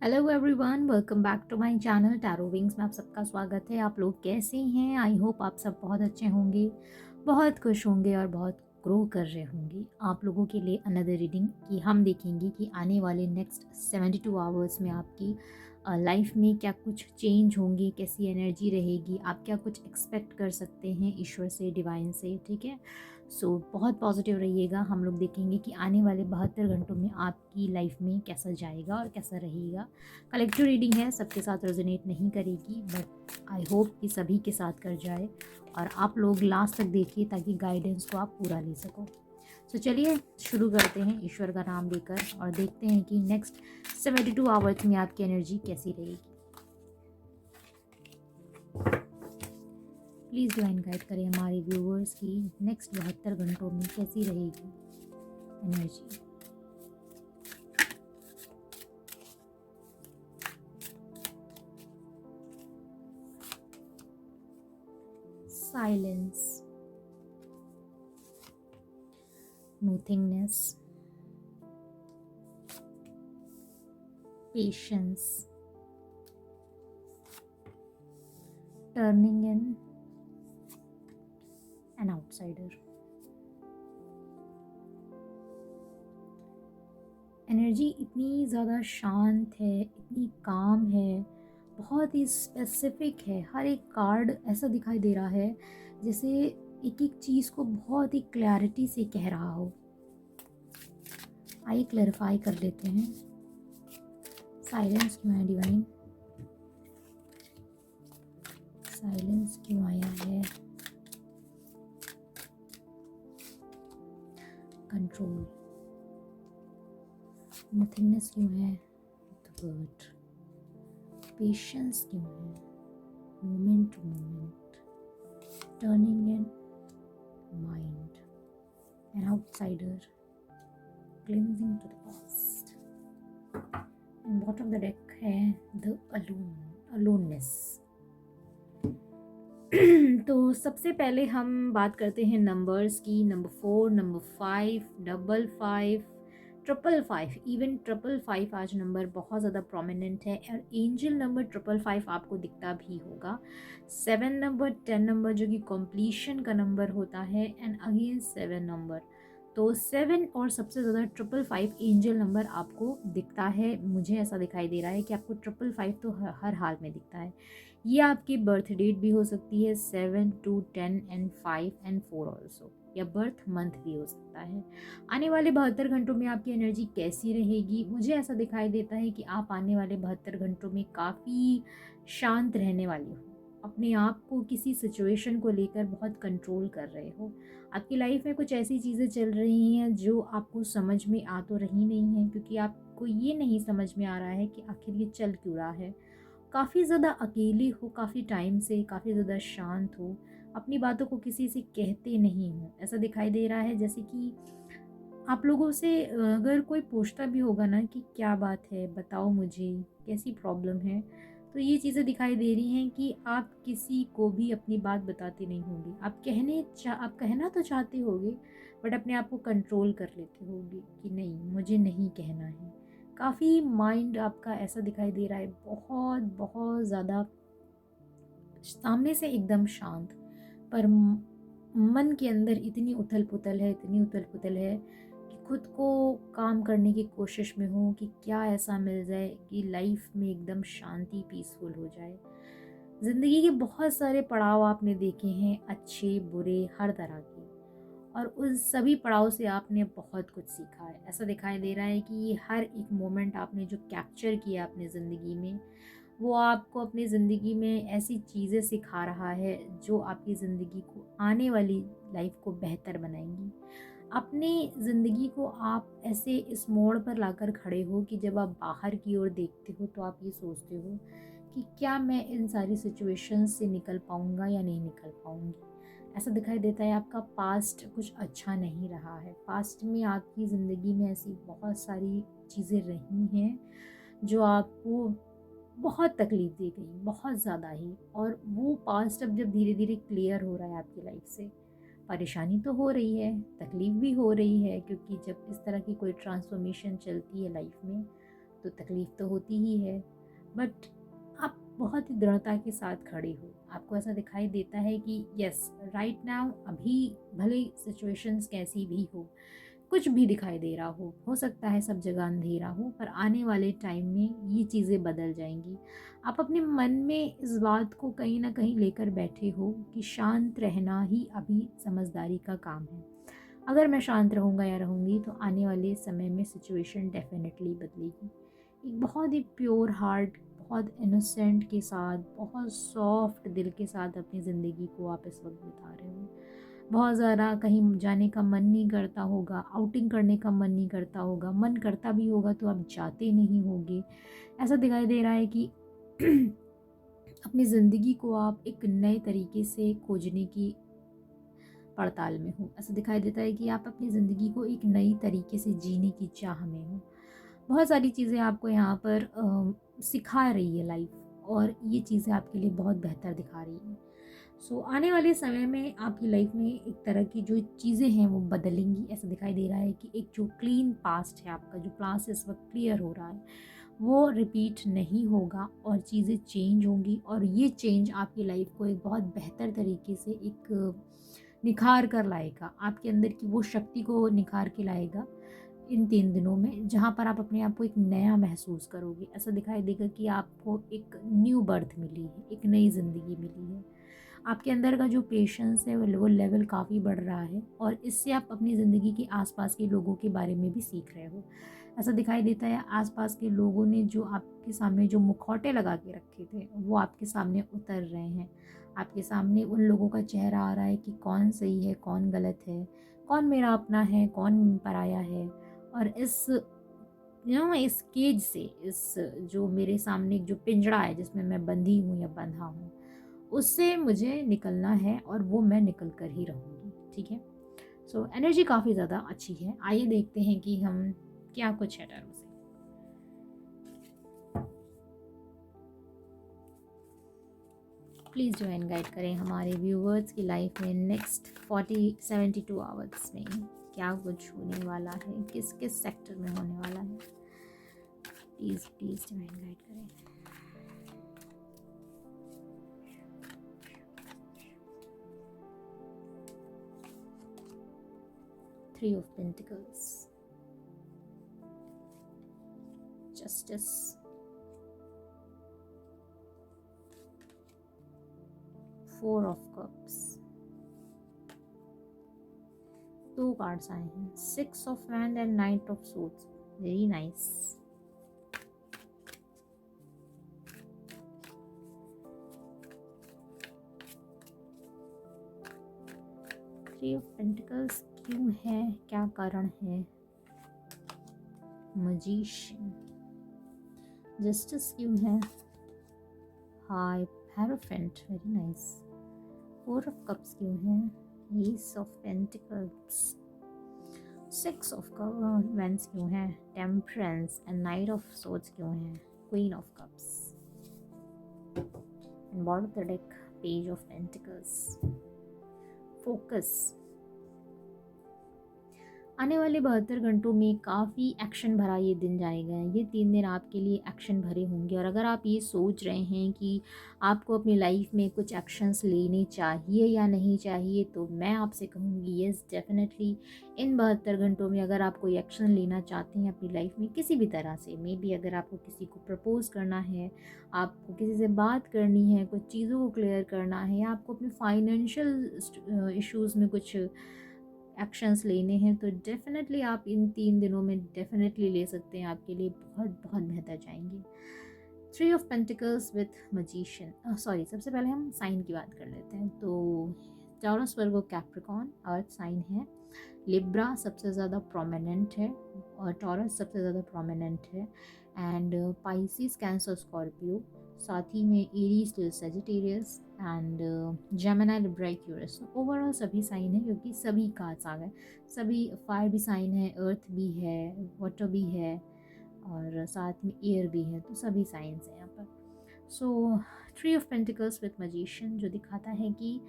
Hello everyone, welcome back to my channel tarot wings में आप सबका स्वागत है। आप लोग कैसे हैं? आई होप आप सब बहुत अच्छे होंगे, बहुत खुश होंगे और बहुत ग्रो कर रहे होंगे। आप लोगों के लिए अनदर रीडिंग कि हम देखेंगे कि आने वाले नेक्स्ट 72 आवर्स में आपकी लाइफ में क्या कुछ चेंज होंगे, कैसी एनर्जी रहेगी, आप क्या कुछ एक्सपेक्ट कर सकते हैं ईश्वर से, डिवाइन से। ठीक है, सो बहुत पॉजिटिव रहिएगा। हम लोग देखेंगे कि आने वाले 72 घंटों में आपकी लाइफ में कैसा जाएगा और कैसा रहेगा। कलेक्टिव रीडिंग है, सबके साथ रेजोनेट नहीं करेगी, बट आई होप कि सभी के साथ कर जाए और आप लोग लास्ट तक देखिए ताकि गाइडेंस को आप पूरा ले सको। तो चलिए शुरू करते हैं ईश्वर का नाम लेकर और देखते हैं कि नेक्स्ट 72 आवर्स में आपकी एनर्जी कैसी रहेगी। प्लीज़ डिवाइन गाइड करें हमारे व्यूअर्स की नेक्स्ट 72 घंटों में कैसी रहेगी energy. Silence, nothingness, patience, turning in, an outsider। Energy इतनी ज़्यादा शांत है, इतनी काम है, बहुत ही स्पेसिफिक है। हर एक कार्ड ऐसा दिखाई दे रहा है जैसे एक एक चीज़ को बहुत ही क्लैरिटी से कह रहा हो। आइए क्लैरिफाई कर लेते हैं। साइलेंस क्यों है डिवाइन? साइलेंस क्यों आया है? कंट्रोल। नथिंगनेस क्यों है? The word. पेशेंस क्यों है? Moment to moment. Turning in, mind. An outsider, clinging to the past. And bottom of the deck है द अलोननेस। तो सबसे पहले हम बात करते हैं नंबर्स की। नंबर 4, नंबर 5, 555, 555, इवन 555 आज नंबर बहुत ज़्यादा प्रोमिनेंट है और एंजल नंबर 555 आपको दिखता भी होगा। 7 नंबर, 10 नंबर जो कि कॉम्प्लीशन का नंबर होता है, एंड अगेन 7 नंबर। तो 7 और सबसे ज़्यादा 555 एंजल नंबर आपको दिखता है। मुझे ऐसा दिखाई दे रहा है कि आपको 555 तो हर हाल में दिखता है। ये आपकी बर्थ डेट भी हो सकती है, 7, 2, 10 एंड 5 एंड 4 ऑल्सो, या बर्थ मंथ भी हो सकता है। आने वाले 72 घंटों में आपकी एनर्जी कैसी रहेगी? मुझे ऐसा दिखाई देता है कि आप आने वाले 72 घंटों में काफ़ी शांत रहने वाली हो। अपने आप को किसी सिचुएशन को लेकर बहुत कंट्रोल कर रहे हो। आपकी लाइफ में कुछ ऐसी चीज़ें चल रही हैं जो आपको समझ में आ तो रही नहीं है, क्योंकि आपको ये नहीं समझ में आ रहा है कि आखिर ये चल क्यों रहा है। काफ़ी ज़्यादा अकेली हो, काफ़ी टाइम से काफ़ी ज़्यादा शांत हो, अपनी बातों को किसी से कहते नहीं हो। ऐसा दिखाई दे रहा है जैसे कि आप लोगों से अगर कोई पूछता भी होगा ना कि क्या बात है, बताओ मुझे कैसी प्रॉब्लम है, तो ये चीज़ें दिखाई दे रही हैं कि आप किसी को भी अपनी बात बताते नहीं होंगे। आप कहना तो चाहते होगे, बट अपने आप को कंट्रोल कर लेते होगे कि नहीं, मुझे नहीं कहना है। काफ़ी माइंड आपका ऐसा दिखाई दे रहा है, बहुत बहुत ज़्यादा सामने से एकदम शांत, पर मन के अंदर इतनी उथल पुथल है, इतनी उथल पुथल है कि खुद को काम करने की कोशिश में हो कि क्या ऐसा मिल जाए कि लाइफ में एकदम शांति, पीसफुल हो जाए। ज़िंदगी के बहुत सारे पड़ाव आपने देखे हैं, अच्छे बुरे हर तरह के, और उन सभी पड़ाव से आपने बहुत कुछ सीखा है। ऐसा दिखाई दे रहा है कि ये हर एक मोमेंट आपने जो कैप्चर किया अपनी ज़िंदगी में, वो आपको अपनी ज़िंदगी में ऐसी चीज़ें सिखा रहा है जो आपकी ज़िंदगी को, आने वाली लाइफ को बेहतर बनाएंगी। अपनी ज़िंदगी को आप ऐसे इस मोड़ पर लाकर खड़े हो कि जब आप बाहर की ओर देखते हो तो आप ये सोचते हो कि क्या मैं इन सारी सिचुएशंस से निकल पाऊँगा या नहीं निकल पाऊँगी। ऐसा दिखाई देता है आपका पास्ट कुछ अच्छा नहीं रहा है। पास्ट में आपकी ज़िंदगी में ऐसी बहुत सारी चीज़ें रही हैं जो आपको बहुत तकलीफ़ दे गई, बहुत ज़्यादा ही, और वो पास्ट अब जब धीरे धीरे क्लियर हो रहा है आपकी लाइफ से, परेशानी तो हो रही है, तकलीफ़ भी हो रही है, क्योंकि जब इस तरह की कोई ट्रांसफॉर्मेशन चलती है लाइफ में तो तकलीफ़ तो होती ही है, बट आप बहुत ही दृढ़ता के साथ खड़े हो। आपको ऐसा दिखाई देता है कि यस, राइट नाउ, अभी भले सिचुएशंस कैसी भी हो, कुछ भी दिखाई दे रहा हो सकता है सब जगह अंधेरा हो, पर आने वाले टाइम में ये चीज़ें बदल जाएंगी। आप अपने मन में इस बात को कहीं ना कहीं लेकर बैठे हो कि शांत रहना ही अभी समझदारी का काम है। अगर मैं शांत रहूँगा या रहूँगी तो आने वाले समय में सिचुएशन डेफिनेटली बदलेगी। एक बहुत ही प्योर हार्ट, बहुत इनोसेंट के साथ, बहुत सॉफ्ट दिल के साथ अपनी ज़िंदगी को आप इस वक्त बिता रहे हो। बहुत ज़्यादा कहीं जाने का मन नहीं करता होगा, आउटिंग करने का मन नहीं करता होगा, मन करता भी होगा तो आप जाते नहीं होगे। ऐसा दिखाई दे रहा है कि अपनी ज़िंदगी को आप एक नए तरीके से खोजने की पड़ताल में हो। ऐसा दिखाई देता है कि आप अपनी ज़िंदगी को एक नई तरीके से जीने की चाह में हो। बहुत सारी चीज़ें आपको यहाँ पर सिखा रही है लाइफ, और ये चीज़ें आपके लिए बहुत बेहतर दिखा रही है। सो आने वाले समय में आपकी लाइफ में एक तरह की जो चीज़ें हैं वो बदलेंगी। ऐसा दिखाई दे रहा है कि एक जो क्लीन पास्ट है आपका, जो पास्ट इस वक्त क्लियर हो रहा है, वो रिपीट नहीं होगा और चीज़ें चेंज होंगी, और ये चेंज आपकी लाइफ को एक बहुत बेहतर तरीके से एक निखार कर लाएगा। आपके अंदर की वो शक्ति को निखार के लाएगा इन 3 दिनों में, जहाँ पर आप अपने आप को एक नया महसूस करोगे। ऐसा दिखाई देगा कि आपको एक न्यू बर्थ मिली है, एक नई ज़िंदगी मिली है। आपके अंदर का जो पेशेंस है वो लेवल काफ़ी बढ़ रहा है, और इससे आप अपनी ज़िंदगी के आसपास के लोगों के बारे में भी सीख रहे हो। ऐसा दिखाई देता है आसपास के लोगों ने जो आपके सामने जो मुखौटे लगा के रखे थे वो आपके सामने उतर रहे हैं। आपके सामने उन लोगों का चेहरा आ रहा है कि कौन सही है, कौन गलत है, कौन मेरा अपना है, कौन पराया है। और इस केज से, इस जो मेरे सामने जो पिंजड़ा है जिसमें मैं बंधी हूँ या बंधा हूँ, उससे मुझे निकलना है, और वो मैं निकल कर ही रहूँगी। ठीक है। सो एनर्जी काफ़ी ज़्यादा अच्छी है। आइए देखते हैं कि हम क्या कुछ है टैरो से। प्लीज़ ज्वाइन गाइड करें हमारे व्यूवर्स की लाइफ में नेक्स्ट 72 आवर्स में क्या कुछ होने वाला है, किस किस सेक्टर में होने वाला है। प्लीज़ प्लीज़ ज्वाइन गाइड करें। Three of Pentacles, Justice, Four of Cups, 2 cards आए हैं, Six of Wands and Knight of Swords, very nice. Three of Pentacles क्यों है, क्या कारण है? Magician, Justice क्यों है? High Hierophant, very nice. Four of Cups क्यों है? Ace of Pentacles, Six of Wands क्यों है? Temperance and Knight of Swords क्यों है? Queen of Cups, and bottom of the deck, Page of Pentacles। Focus, आने वाले 72 घंटों में काफ़ी एक्शन भरा ये दिन जाएगा। ये 3 दिन आपके लिए एक्शन भरे होंगे, और अगर आप ये सोच रहे हैं कि आपको अपनी लाइफ में कुछ एक्शंस लेने चाहिए या नहीं चाहिए, तो मैं आपसे कहूँगी येस, डेफिनेटली इन 72 घंटों में अगर आप कोई एक्शन लेना चाहते हैं अपनी लाइफ में किसी भी तरह से, मे बी अगर आपको किसी को प्रपोज करना है, आपको किसी से बात करनी है, कुछ चीज़ों को क्लियर करना है, या आपको अपने फाइनेंशियल इश्यूज़ में कुछ एक्शंस लेने हैं, तो डेफिनेटली आप इन 3 दिनों में डेफिनेटली ले सकते हैं। आपके लिए बहुत बहुत बेहतर जाएंगे। 3 ऑफ पेंटिकल्स विथ मजीशियन, सॉरी, सबसे पहले हम साइन की बात कर लेते हैं। तो टॉरस, वर्गो, कैप्रिकॉर्न अर्थ साइन है। लिब्रा सबसे ज़्यादा प्रोमिनेंट है, और टॉरस सबसे ज़्यादा प्रोमिनेंट है, एंड पाइसिस, कैंसर, स्कॉर्पियो, साथ ही में Aries till Sagittarius, and Gemini, Libra, Aquarius. Overall सभी साइन है, क्योंकि सभी कार्ड्स आ गए। सभी फायर भी साइन है, अर्थ भी है, वाटर भी है, और साथ में एयर भी है, तो सभी साइंस हैं यहाँ पर। सो 3 ऑफ पेंटिकल्स विथ मजीशियन जो दिखाता है कि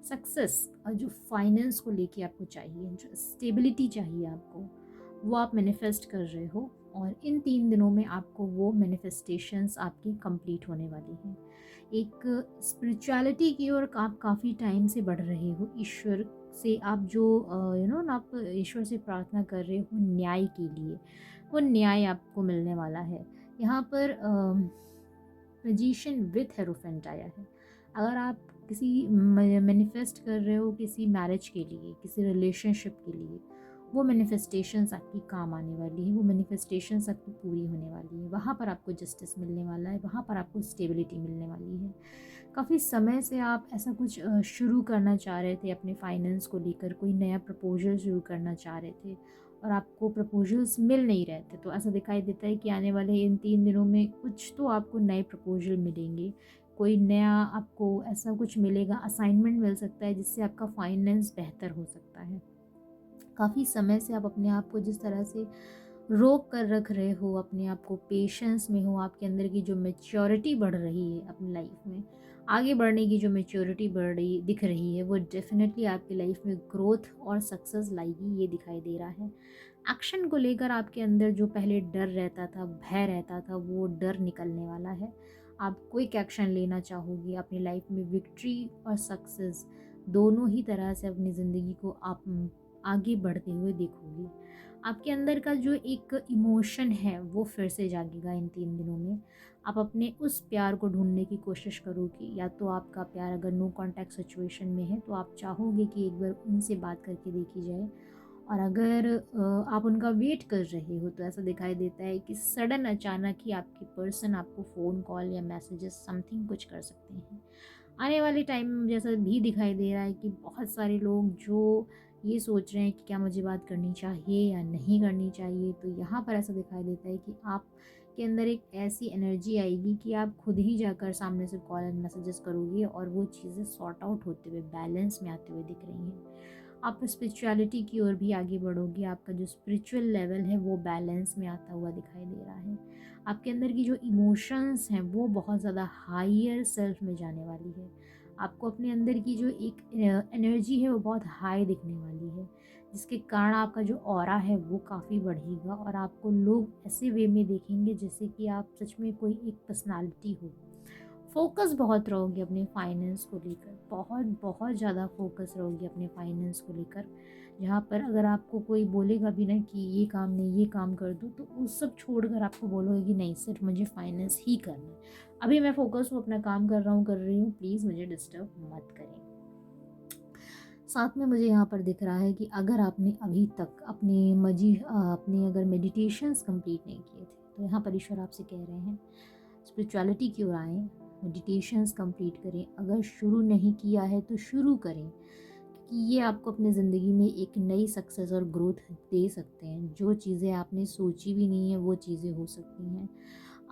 सक्सेस और जो फाइनेंस को लेके आपको चाहिए, जो स्टेबिलिटी चाहिए आपको, वो आप मैनिफेस्ट कर रहे हो, और इन 3 दिनों में आपको वो मैनिफेस्टेशंस आपकी कंप्लीट होने वाली हैं। एक स्पिरिचुअलिटी की ओर आप काफ़ी टाइम से बढ़ रहे हो, ईश्वर से आप जो आप ईश्वर से प्रार्थना कर रहे हो न्याय के लिए, वो न्याय आपको मिलने वाला है। यहाँ पर मैजिशियन विथ हेरोफेंट आया है। अगर आप किसी मैनिफेस्ट कर रहे हो किसी मैरिज के लिए, किसी रिलेशनशिप के लिए, वो मैनिफेस्टेशंस आपकी काम आने वाली है, वो मैनिफेस्टेशंस आपकी पूरी होने वाली है। वहाँ पर आपको जस्टिस मिलने वाला है, वहाँ पर आपको स्टेबिलिटी मिलने वाली है। काफ़ी समय से आप ऐसा कुछ शुरू करना चाह रहे थे अपने फाइनेंस को लेकर, कोई नया प्रपोजल शुरू करना चाह रहे थे और आपको प्रपोजल्स मिल नहीं रहे थे। तो ऐसा दिखाई देता है कि आने वाले इन 3 दिनों में कुछ तो आपको नए प्रपोजल मिलेंगे, कोई नया आपको ऐसा कुछ मिलेगा, असाइनमेंट मिल सकता है जिससे आपका फाइनेंस बेहतर हो सकता है। काफ़ी समय से आप अपने आप को जिस तरह से रोक कर रख रहे हो, अपने आप को पेशेंस में हो, आपके अंदर की जो मैच्योरिटी बढ़ रही है अपनी लाइफ में, आगे बढ़ने की जो मैच्योरिटी बढ़ रही दिख रही है, वो डेफिनेटली आपकी लाइफ में ग्रोथ और सक्सेस लाएगी, ये दिखाई दे रहा है। एक्शन को लेकर आपके अंदर जो पहले डर रहता था, भय रहता था, वो डर निकलने वाला है। आप क्विक एक्शन लेना चाहोगे अपनी लाइफ में, विक्ट्री और सक्सेस दोनों ही तरह से अपनी ज़िंदगी को आप आगे बढ़ते हुए देखोगे। आपके अंदर का जो एक इमोशन है वो फिर से जागेगा इन 3 दिनों में। आप अपने उस प्यार को ढूँढने की कोशिश करोगे, या तो आपका प्यार अगर नो कॉन्टैक्ट सिचुएशन में है तो आप चाहोगे कि एक बार उनसे बात करके देखी जाए, और अगर आप उनका वेट कर रहे हो तो ऐसा दिखाई देता है कि सडन अचानक ही आपकी पर्सन आपको फ़ोन कॉल या मैसेजेस समथिंग कुछ कर सकते हैं। आने वाले टाइम में जैसा भी दिखाई दे रहा है कि बहुत सारे लोग जो ये सोच रहे हैं कि क्या मुझे बात करनी चाहिए या नहीं करनी चाहिए, तो यहाँ पर ऐसा दिखाई देता है कि आप के अंदर एक ऐसी एनर्जी आएगी कि आप खुद ही जाकर सामने से कॉल एंड मैसेजेस करोगे और वो चीज़ें सॉर्ट आउट होते हुए बैलेंस में आते हुए दिख रही हैं। आप स्पिरिचुअलिटी की ओर भी आगे बढ़ोगे, आपका जो स्पिरिचुअल लेवल है वो बैलेंस में आता हुआ दिखाई दे रहा है। आपके अंदर की जो इमोशंस हैं वो बहुत ज़्यादा हायर सेल्फ में जाने वाली है। आपको अपने अंदर की जो एक एनर्जी है वो बहुत हाई दिखने वाली है, जिसके कारण आपका जो ऑरा है वो काफ़ी बढ़ेगा और आपको लोग ऐसे वे में देखेंगे जैसे कि आप सच में कोई एक पर्सनालिटी हो। फोकस बहुत रहोगे अपने फाइनेंस को लेकर, बहुत बहुत ज़्यादा फोकस रहोगे अपने फाइनेंस को लेकर। जहाँ पर अगर आपको कोई बोलेगा भी ना कि ये काम नहीं ये काम कर दो, तो उस सब छोड़कर आपको बोलोगे कि नहीं, सिर्फ मुझे फाइनेंस ही करना है, अभी मैं फोकस हूँ, अपना काम कर रहा हूँ, कर रही हूँ, प्लीज़ मुझे डिस्टर्ब मत करें। साथ में मुझे यहाँ पर दिख रहा है कि अगर आपने अभी तक अपने अगर मेडिटेशंस कंप्लीट नहीं किए थे, तो यहाँ पर ईश्वर आपसे कह रहे हैं स्पिरिचुअलिटी की ओर आएँ, मेडिटेशंस कंप्लीट करें। अगर शुरू नहीं किया है तो शुरू करें, क्योंकि ये आपको अपनी ज़िंदगी में एक नई सक्सेस और ग्रोथ दे सकते हैं। जो चीज़ें आपने सोची भी नहीं है वो चीज़ें हो सकती हैं।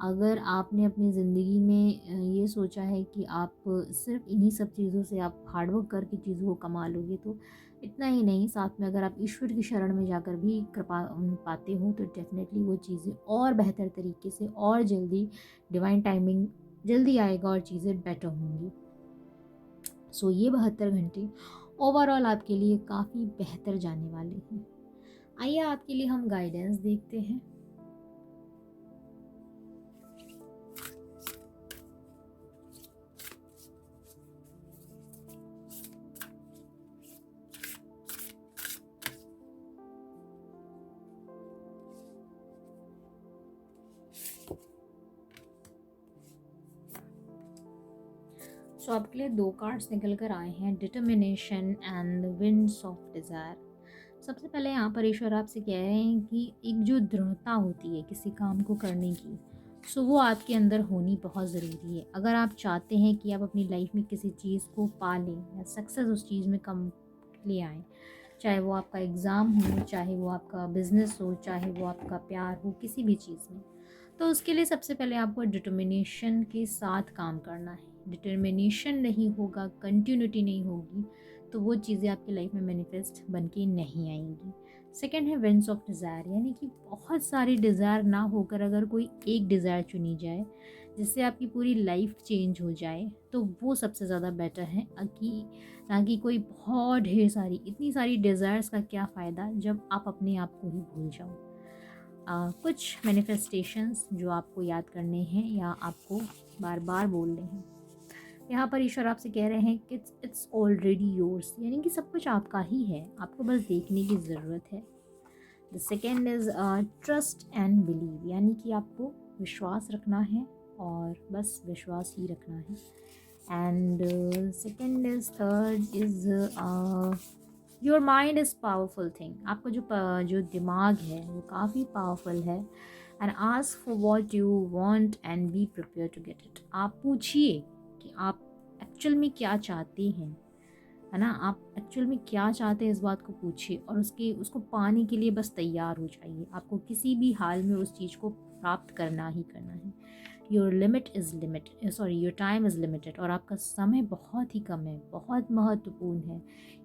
अगर आपने अपनी ज़िंदगी में ये सोचा है कि आप सिर्फ इन्हीं सब चीज़ों से आप हार्डवर्क करके चीज़ों को कमा लोगे, तो इतना ही नहीं, साथ में अगर आप ईश्वर की शरण में जाकर भी कृपा पाते हो तो डेफिनेटली वो चीज़ें और बेहतर तरीके से और जल्दी, डिवाइन टाइमिंग जल्दी आएगा और चीज़ें बेटर होंगी। सो ये 72 घंटे ओवरऑल आपके लिए काफ़ी बेहतर जाने वाले हैं। आइए आपके लिए हम गाइडेंस देखते हैं। सो आपके लिए 2 कार्ड्स निकल कर आए हैं, determination and winds of desire. सबसे पहले यहाँ पर ईश्वर आपसे कह रहे हैं कि एक जो दृढ़ता होती है किसी काम को करने की, सो वो आपके अंदर होनी बहुत ज़रूरी है। अगर आप चाहते हैं कि आप अपनी लाइफ में किसी चीज़ को पा लें या सक्सेस उस चीज़ में कम ले आएँ, चाहे वो आपका एग्ज़ाम हो, चाहे वो आपका बिज़नेस हो, चाहे वो आपका प्यार हो, किसी भी चीज़ में, तो उसके लिए सबसे पहले आपको डिटर्मिनेशन के साथ काम करना है। डिटर्मिनेशन नहीं होगा, कंटिन्यूटी नहीं होगी, तो वो चीज़ें आपकी लाइफ में मैनिफेस्ट बन के नहीं आएंगी। सेकेंड है विंड्स ऑफ डिज़ायर, यानी कि बहुत सारी डिज़ायर ना होकर अगर कोई एक डिज़ायर चुनी जाए जिससे आपकी पूरी लाइफ चेंज हो जाए, तो वो सबसे ज़्यादा बेटर है। ना कि कोई बहुत ढेर सारी, इतनी सारी डिज़ायर्स का क्या फ़ायदा जब आप अपने आप को ही भूल जाओ। कुछ मैनिफेस्टेशंस जो आपको याद करने हैं या आपको बार बार बोलने हैं। यहाँ पर ईश्वर आपसे कह रहे हैं कि इट्स ऑलरेडी योर्स, यानी कि सब कुछ आपका ही है, आपको बस देखने की ज़रूरत है। The second is trust and believe, यानी कि आपको विश्वास रखना है और बस विश्वास ही रखना है। And second is third is your mind is powerful thing, आपका जो दिमाग है वो काफ़ी पावरफुल है। And ask for what you want and be prepare to get it, आप पूछिए कि आप एक्चुअल में क्या चाहते हैं, है ना, आप एक्चुअल में क्या चाहते हैं इस बात को पूछिए और उसको पाने के लिए बस तैयार हो जाइए। आपको किसी भी हाल में उस चीज़ को प्राप्त करना ही करना है। योर टाइम इज़ लिमिटेड, और आपका समय बहुत ही कम है, बहुत महत्वपूर्ण है।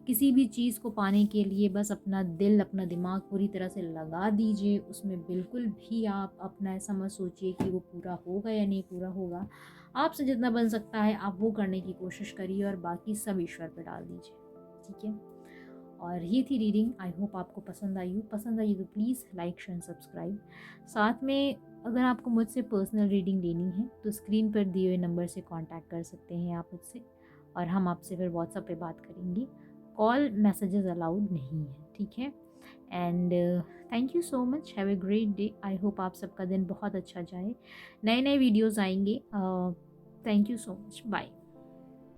किसी भी चीज़ को पाने के लिए बस अपना दिल, अपना दिमाग पूरी तरह से लगा दीजिए, उसमें बिल्कुल भी आप अपना ऐसा मत सोचिए कि वो पूरा होगा या नहीं पूरा होगा। आपसे जितना बन सकता है आप वो करने की कोशिश करिए और बाकी सब ईश्वर पर डाल दीजिए, ठीक है। और ये थी रीडिंग, आई होप आपको पसंद आई तो प्लीज़ लाइक शेयर सब्सक्राइब। साथ में अगर आपको मुझसे पर्सनल रीडिंग लेनी है तो स्क्रीन पर दिए हुए नंबर से कांटेक्ट कर सकते हैं आप मुझसे, और हम आपसे फिर व्हाट्सएप पे बात करेंगे। कॉल मैसेजेस अलाउड नहीं है, ठीक है। And thank you so much, have a great day. I hope आप सबका दिन बहुत अच्छा जाए। नए नए वीडियोज़ आएंगे। Thank you so much, bye.